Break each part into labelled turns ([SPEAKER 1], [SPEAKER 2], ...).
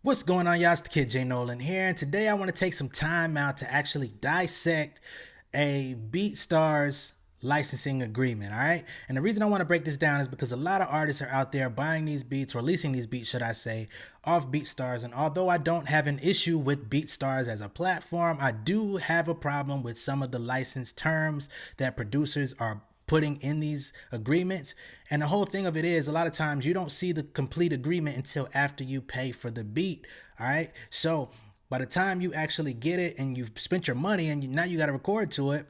[SPEAKER 1] What's going on, y'all? It's the kid J Nolan here, and today I want to take some time out to actually dissect a Beatstars licensing agreement, all right? And the reason I want to break this down is because a lot of artists are out there buying these beats, or leasing these beats, should I say, off Beatstars. And although I don't have an issue with Beatstars as a platform, I do have a problem with some of the license terms that producers are putting in these agreements. And the whole thing of it is, a lot of times you don't see the complete agreement until after you pay for the beat. All right, so by the time you actually get it and you've spent your money and now you got to record to it,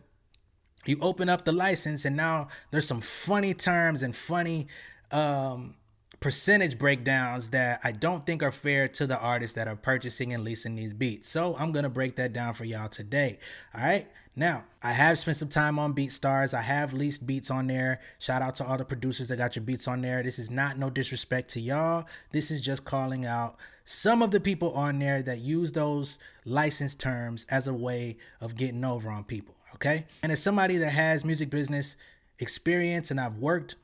[SPEAKER 1] you open up the license and now there's some funny terms and funny percentage breakdowns that I don't think are fair to the artists that are purchasing and leasing these beats. So I'm going to break that down for y'all today. All right. Now, I have spent some time on Beatstars. I have leased beats on there. Shout out to all the producers that got your beats on there. This is not no disrespect to y'all. This is just calling out some of the people on there that use those license terms as a way of getting over on people. Okay. And as somebody that has music business experience, and I've worked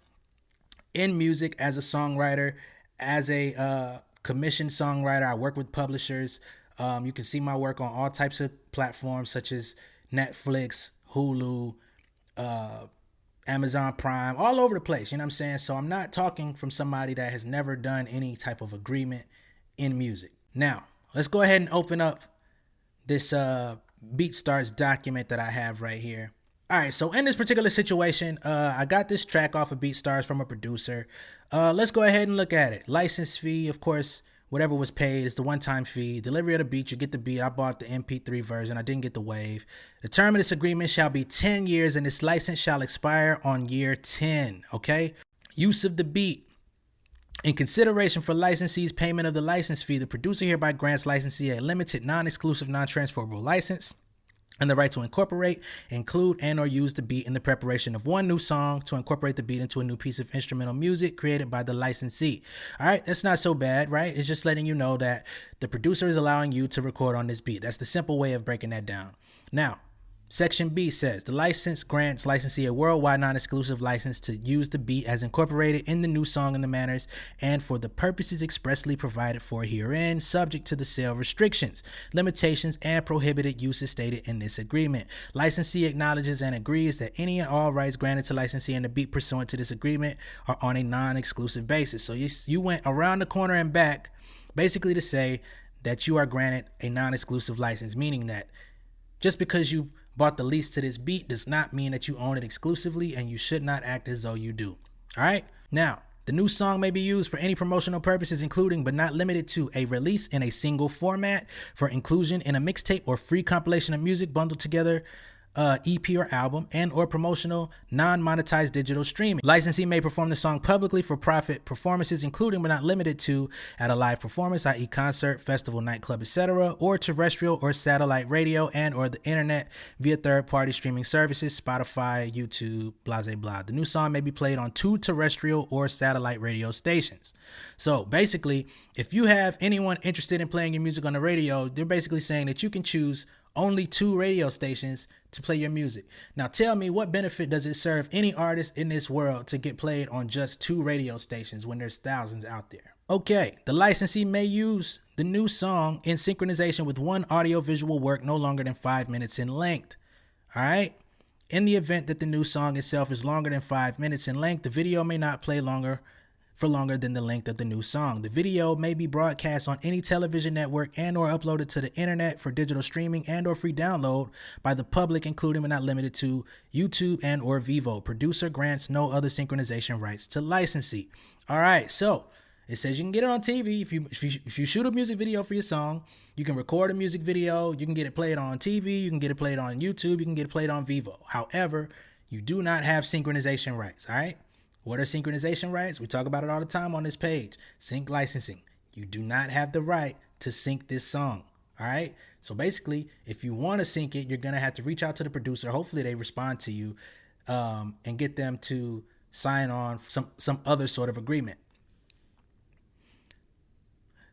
[SPEAKER 1] in music as a songwriter, as a commissioned songwriter, I work with publishers. You can see my work on all types of platforms such as Netflix, Hulu, Amazon Prime, all over the place. You know what I'm saying? So I'm not talking from somebody that has never done any type of agreement in music. Now, let's go ahead and open up this Beatstars document that I have right here. All right, so in this particular situation, I got this track off of Beatstars from a producer. Let's go ahead and look at it. License fee, of course, whatever was paid is the one-time fee. Delivery of the beat, you get the beat. I bought the MP3 version. I didn't get the wave. The term of this agreement shall be 10 years, and this license shall expire on year 10, okay? Use of the beat. In consideration for licensee's payment of the license fee, the producer hereby grants licensee a limited, non-exclusive, non-transferable license and the right to incorporate, include, and or use the beat in the preparation of one new song, to incorporate the beat into a new piece of instrumental music created by the licensee. All right, that's not so bad, right? It's just letting you know that the producer is allowing you to record on this beat. That's the simple way of breaking that down. Now, Section B says, the license grants licensee a worldwide non-exclusive license to use the beat as incorporated in the new song in the manners and for the purposes expressly provided for herein, subject to the sale restrictions, limitations, and prohibited uses stated in this agreement. Licensee acknowledges and agrees that any and all rights granted to licensee and the beat pursuant to this agreement are on a non-exclusive basis. So you went around the corner and back basically to say that you are granted a non-exclusive license, meaning that just because you bought the lease to this beat does not mean that you own it exclusively, and you should not act as though you do. All right. Now, the new song may be used for any promotional purposes, including but not limited to a release in a single format, for inclusion in a mixtape or free compilation of music bundled together, EP or album, and or promotional non-monetized digital streaming. Licensee may perform the song publicly for profit performances, including but not limited to at a live performance, i.e. concert, festival, nightclub, etc., or terrestrial or satellite radio and or the internet via third-party streaming services, Spotify, YouTube, blah, blah, blah. The new song may be played on 2 terrestrial or satellite radio stations. So basically, if you have anyone interested in playing your music on the radio, they're basically saying that you can choose only 2 radio stations to play your music. Now tell me, what benefit does it serve any artist in this world to get played on just 2 radio stations when there's thousands out there? Okay, the licensee may use the new song in synchronization with one audio-visual work no longer than 5 minutes in length. All right? In the event that the new song itself is longer than 5 minutes in length, the video may not play longer than the length of the new song. The video may be broadcast on any television network and or uploaded to the internet for digital streaming and or free download by the public, including but not limited to YouTube and or Vivo. Producer grants no other synchronization rights to licensee. All right, so it says you can get it on TV. If you shoot a music video for your song, you can record a music video, you can get it played on TV, you can get it played on YouTube, you can get it played on Vivo. However, you do not have synchronization rights, all right? What are synchronization rights? We talk about it all the time on this page. Sync licensing. You do not have the right to sync this song. All right. So basically, if you want to sync it, you're going to have to reach out to the producer. Hopefully they respond to you and get them to sign on some other sort of agreement.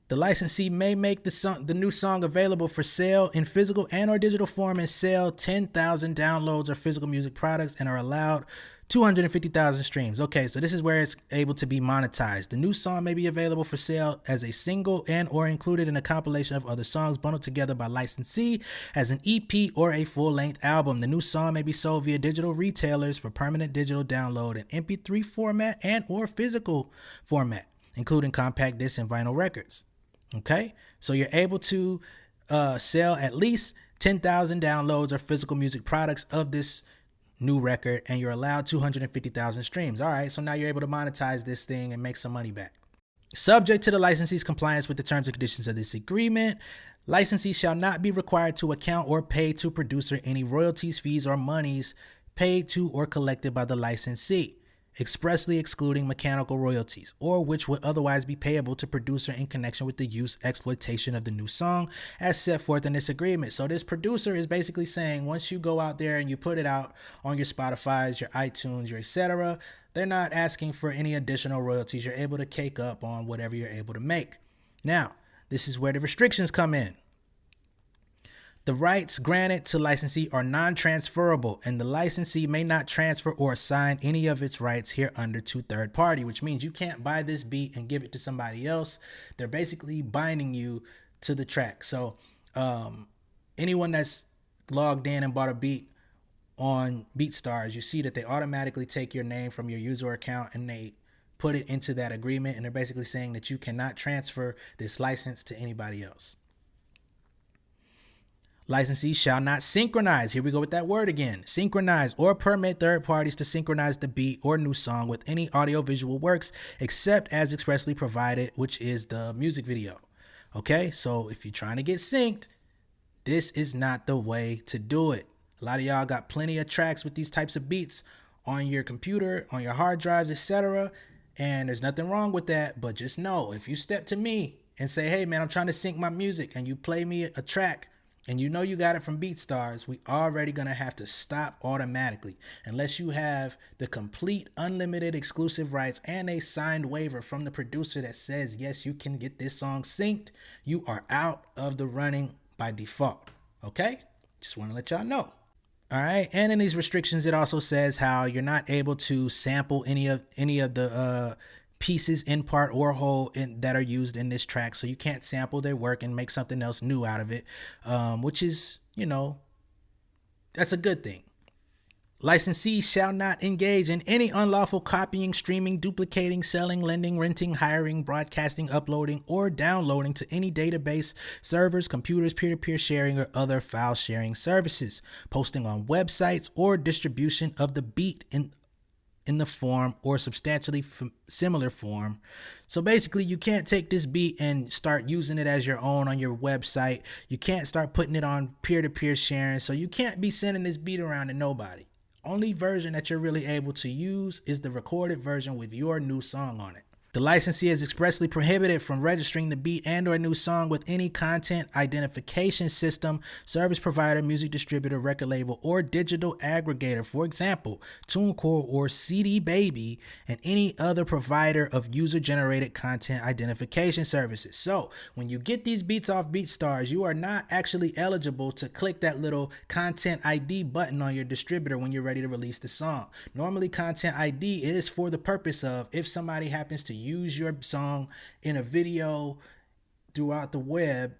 [SPEAKER 1] The licensee may make the new song available for sale in physical and or digital form and sell 10,000 downloads or physical music products, and are allowed 250,000 streams. Okay, so this is where it's able to be monetized. The new song may be available for sale as a single and or included in a compilation of other songs bundled together by licensee as an EP or a full-length album. The new song may be sold via digital retailers for permanent digital download in MP3 format and or physical format, including compact disc and vinyl records. Okay, so you're able to sell at least 10,000 downloads or physical music products of this new record, and you're allowed 250,000 streams. All right, so now you're able to monetize this thing and make some money back. Subject to the licensee's compliance with the terms and conditions of this agreement, licensee shall not be required to account or pay to producer any royalties, fees, or monies paid to or collected by the licensee, expressly excluding mechanical royalties, or which would otherwise be payable to producer in connection with the use, exploitation of the new song as set forth in this agreement. So this producer is basically saying once you go out there and you put it out on your Spotify's, your iTunes, your etc., they're not asking for any additional royalties. You're able to cake up on whatever you're able to make. Now, this is where the restrictions come in. The rights granted to licensee are non-transferable, and the licensee may not transfer or assign any of its rights hereunder to third party, which means you can't buy this beat and give it to somebody else. They're basically binding you to the track. So anyone that's logged in and bought a beat on Beatstars, you see that they automatically take your name from your user account and they put it into that agreement, and they're basically saying that you cannot transfer this license to anybody else. Licensee shall not synchronize, here we go with that word again, synchronize or permit third parties to synchronize the beat or new song with any audiovisual works except as expressly provided, which is the music video. Okay, so if you're trying to get synced, this is not the way to do it. A lot of y'all got plenty of tracks with these types of beats on your computer, on your hard drives, etc. And there's nothing wrong with that, but just know, if you step to me and say, hey man, I'm trying to sync my music, and you play me a track and you know you got it from Beatstars, we already gonna have to stop automatically unless you have the complete unlimited exclusive rights and a signed waiver from the producer that says yes, you can get this song synced. You are out of the running by default. Okay, just want to let y'all know. All right, and in these restrictions it also says how you're not able to sample any of the pieces in part or whole that are used in this track. So you can't sample their work and make something else new out of it, which is, you know, that's a good thing. Licensees shall not engage in any unlawful copying, streaming, duplicating, selling, lending, renting, hiring, broadcasting, uploading, or downloading to any database, servers, computers, peer-to-peer sharing, or other file sharing services, posting on websites, or distribution of the beat in the form or substantially similar form. So basically you can't take this beat and start using it as your own on your website. You can't start putting it on peer-to-peer sharing. So you can't be sending this beat around to nobody. Only version that you're really able to use is the recorded version with your new song on it. The licensee is expressly prohibited from registering the beat and or new song with any content identification system, service provider, music distributor, record label, or digital aggregator, for example, TuneCore or CD Baby, and any other provider of user-generated content identification services. So when you get these beats off Beatstars, you are not actually eligible to click that little content ID button on your distributor when you're ready to release the song. Normally, content ID is for the purpose of if somebody happens to use your song in a video throughout the web,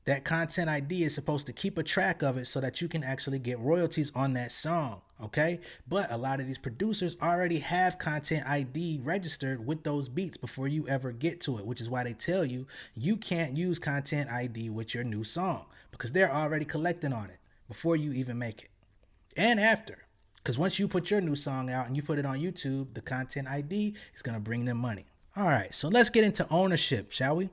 [SPEAKER 1] that content ID is supposed to keep a track of it so that you can actually get royalties on that song. Okay, but a lot of these producers already have content ID registered with those beats before you ever get to it, which is why they tell you you can't use content ID with your new song, because they're already collecting on it before you even make it and after. Because once you put your new song out and you put it on YouTube, the content ID is going to bring them money. All right, so let's get into ownership, shall we?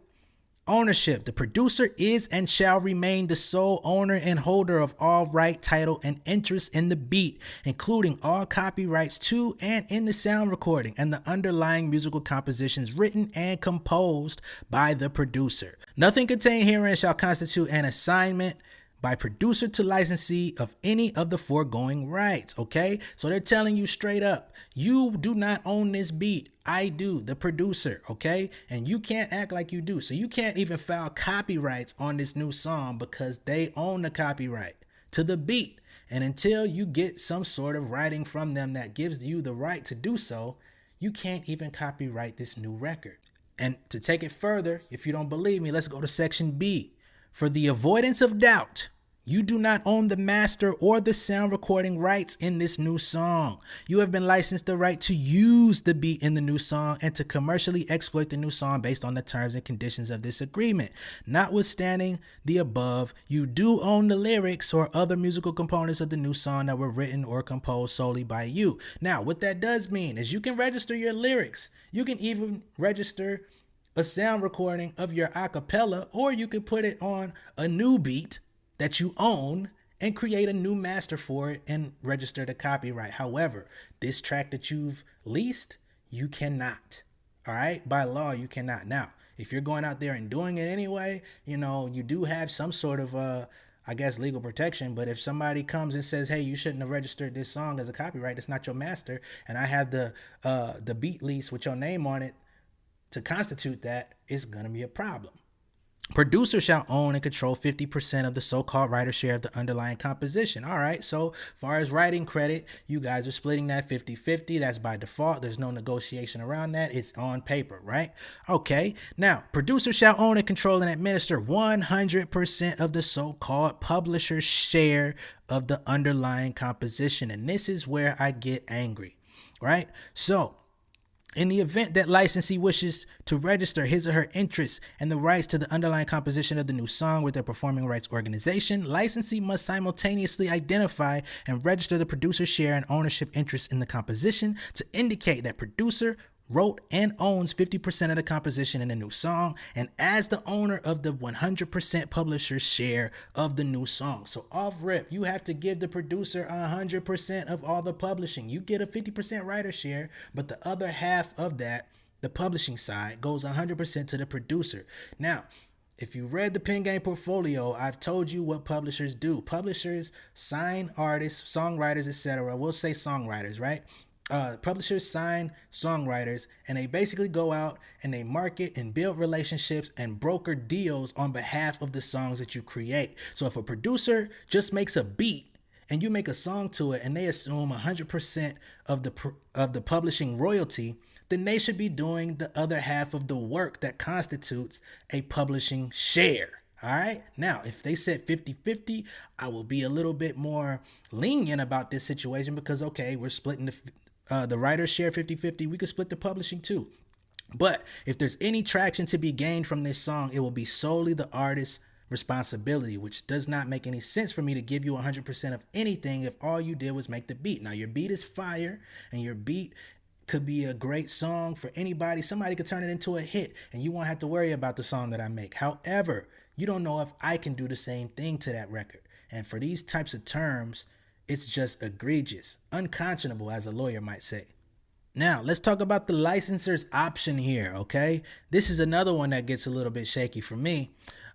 [SPEAKER 1] Ownership. The producer is and shall remain the sole owner and holder of all right, title, and interest in the beat, including all copyrights to and in the sound recording and the underlying musical compositions written and composed by the producer. Nothing contained herein shall constitute an assignment by producer to licensee of any of the foregoing rights. Okay, so they're telling you straight up, you do not own this beat. I do, the producer. Okay, and you can't act like you do. So you can't even file copyrights on this new song because they own the copyright to the beat. And until you get some sort of writing from them that gives you the right to do so, you can't even copyright this new record. And to take it further, if you don't believe me, let's go to section B. For the avoidance of doubt, you do not own the master or the sound recording rights in this new song. You have been licensed the right to use the beat in the new song and to commercially exploit the new song based on the terms and conditions of this agreement. Notwithstanding the above, you do own the lyrics or other musical components of the new song that were written or composed solely by you. Now, what that does mean is you can register your lyrics. You can even register a sound recording of your acapella, or you could put it on a new beat that you own and create a new master for it and register the copyright. However, this track that you've leased, you cannot. All right? By law, you cannot. Now, if you're going out there and doing it anyway, you do have some sort of legal protection. But if somebody comes and says, hey, you shouldn't have registered this song as a copyright, it's not your master, and I have the beat lease with your name on it to constitute that, it's going to be a problem. Producer shall own and control 50% of the so-called writer share of the underlying composition. All right, so far as writing credit, you guys are splitting that 50-50. That's by default. There's no negotiation around that. It's on paper, right? Okay, now, producer shall own and control and administer 100% of the so-called publisher's share of the underlying composition. And this is where I get angry, right? So, in the event that licensee wishes to register his or her interests and the rights to the underlying composition of the new song with their performing rights organization, licensee must simultaneously identify and register the producer's share and ownership interest in the composition to indicate that producer wrote and owns 50% of the composition in the new song, and as the owner of the 100% publisher's share of the new song. So off rip, you have to give the producer 100% of all the publishing. You get a 50% writer share, but the other half of that, the publishing side, goes 100% to the producer. Now, if you read the Pen Game Portfolio, I've told you what publishers do. Publishers sign artists, songwriters, etc. We'll say songwriters, right? Publishers sign songwriters, and they basically go out and they market and build relationships and broker deals on behalf of the songs that you create. So if a producer just makes a beat and you make a song to it and they assume 100% of the publishing royalty, then they should be doing the other half of the work that constitutes a publishing share. All right. Now, if they said 50-50, I will be a little bit more lenient about this situation because, okay, we're splitting the writer's share 50-50. We could split the publishing too. But if there's any traction to be gained from this song, it will be solely the artist's responsibility, which does not make any sense for me to give you 100% of anything if all you did was make the beat. Now, your beat is fire, and your beat could be a great song for anybody. Somebody could turn it into a hit, and you won't have to worry about the song that I make. However, you don't know if I can do the same thing to that record. And for these types of terms, it's just egregious, unconscionable, as a lawyer might say. Now, let's talk about the licensor's option here, okay? This is another one that gets a little bit shaky for me.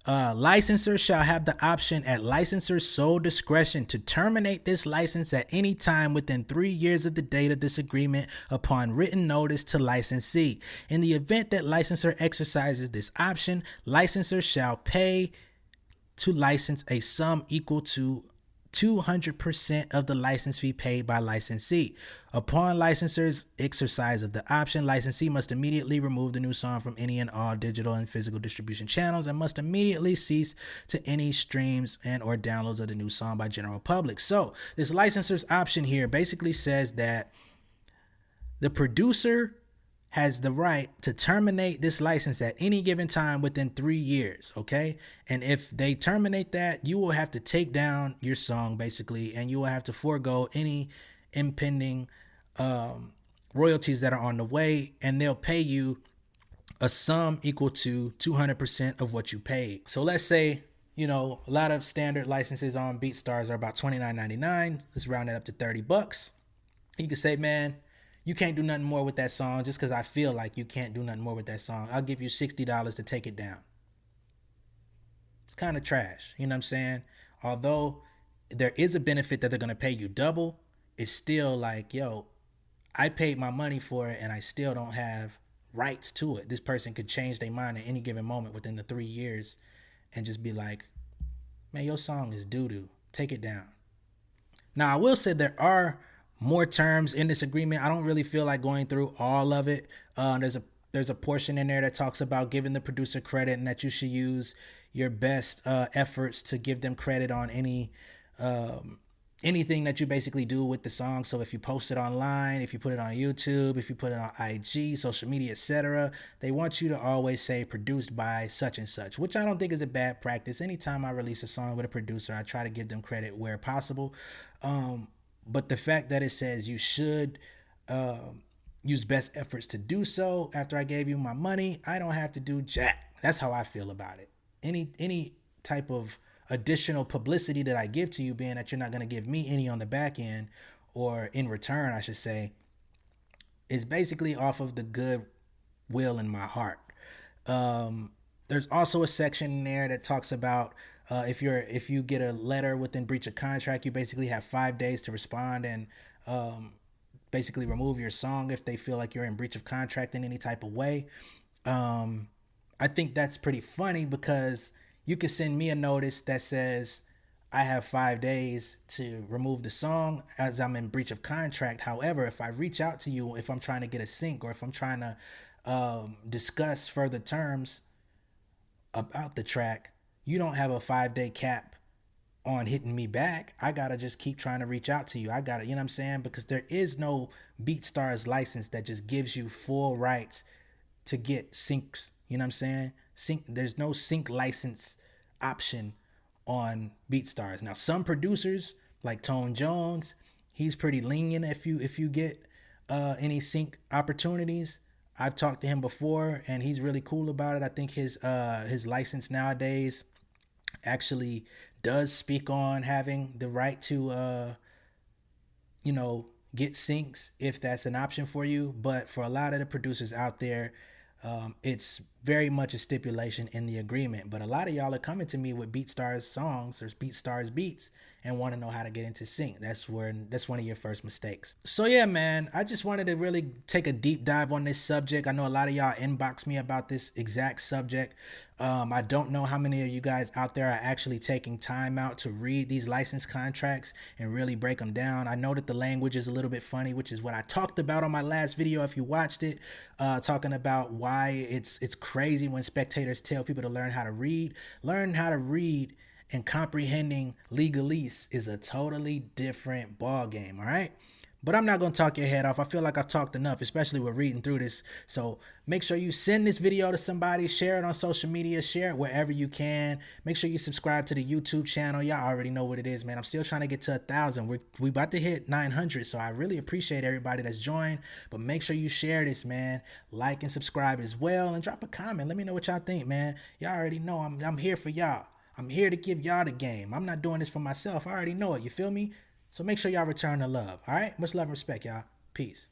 [SPEAKER 1] Licensor shall have the option at licensor's sole discretion to terminate this license at any time within 3 years of the date of this agreement upon written notice to licensee. In the event that licensor exercises this option, licensor shall pay to license a sum equal to 200% of the license fee paid by licensee. Upon licensor's exercise of the option, licensee must immediately remove the new song from any and all digital and physical distribution channels and must immediately cease to any streams and or downloads of the new song by general public. So this licensor's option here basically says that the producer has the right to terminate this license at any given time within 3 years, okay? And if they terminate that, you will have to take down your song, basically, and you will have to forego any impending royalties that are on the way, and they'll pay you a sum equal to 200% of what you paid. So let's say, a lot of standard licenses on Beatstars are about $29.99. Let's round that up to $30. You could say, man, you can't do nothing more with that song just because I feel like you can't do nothing more with that song. I'll give you $60 to take it down. It's kind of trash. You know what I'm saying? Although there is a benefit that they're going to pay you double, it's still like, yo, I paid my money for it and I still don't have rights to it. This person could change their mind at any given moment within the 3 years and just be like, man, your song is doo-doo. Take it down. Now, I will say there are more terms in this agreement. I don't really feel like going through all of it. There's a portion in there that talks about giving the producer credit and that you should use your best efforts to give them credit on um, anything that you basically do with the song. So if you post it online, if you put it on YouTube, if you put it on IG, social media, etc., they want you to always say produced by such and such, which I don't think is a bad practice. Anytime I release a song with a producer, I try to give them credit where possible. Um, but the fact that it says you should use best efforts to do so after I gave you my money, I don't have to do jack. That's how I feel about it. Any type of additional publicity that I give to you, being that you're not going to give me any on the back end, or in return, I should say, is basically off of the good will in my heart. There's also a section in there that talks about if you get a letter within breach of contract, you basically have 5 days to respond and basically remove your song if they feel like you're in breach of contract in any type of way. Um, I think that's pretty funny because you could send me a notice that says I have 5 days to remove the song as I'm in breach of contract. However, if I reach out to you, if I'm trying to get a sync or if I'm trying to discuss further terms about the track, you don't have a 5 day cap on hitting me back. I gotta just keep trying to reach out to you. I gotta, you know what I'm saying? Because there is no Beatstars license that just gives you full rights to get syncs. You know what I'm saying? Sync. There's no sync license option on Beatstars. Now, some producers like Tone Jones, he's pretty lenient if you get any sync opportunities. I've talked to him before, and he's really cool about it. I think his license nowadays actually does speak on having the right to you know, get syncs if that's an option for you. But for a lot of the producers out there, it's very much a stipulation in the agreement. But a lot of y'all are coming to me with Beatstars songs or Beatstars beats and want to know how to get into sync. That's one of your first mistakes. So yeah, man, I just wanted to really take a deep dive on this subject. I know a lot of y'all inbox me about this exact subject. I don't know how many of you guys out there are actually taking time out to read these license contracts and really break them down. I know that the language is a little bit funny, which is what I talked about on my last video. If you watched it, talking about why it's crazy when spectators tell people to learn how to read. Learn how to read and comprehending legalese is a totally different ball game. All right. But I'm not going to talk your head off. I feel like I've talked enough, especially with reading through this. So make sure you send this video to somebody, share it on social media, share it wherever you can. Make sure you subscribe to the YouTube channel. Y'all already know what it is, man. I'm still trying to get to 1,000. We about to hit 900. So I really appreciate everybody that's joined. But make sure you share this, man. Like and subscribe as well. And drop a comment. Let me know what y'all think, man. Y'all already know I'm here for y'all. I'm here to give y'all the game. I'm not doing this for myself. I already know it. You feel me? So make sure y'all return the love. All right? Much love and respect, y'all. Peace.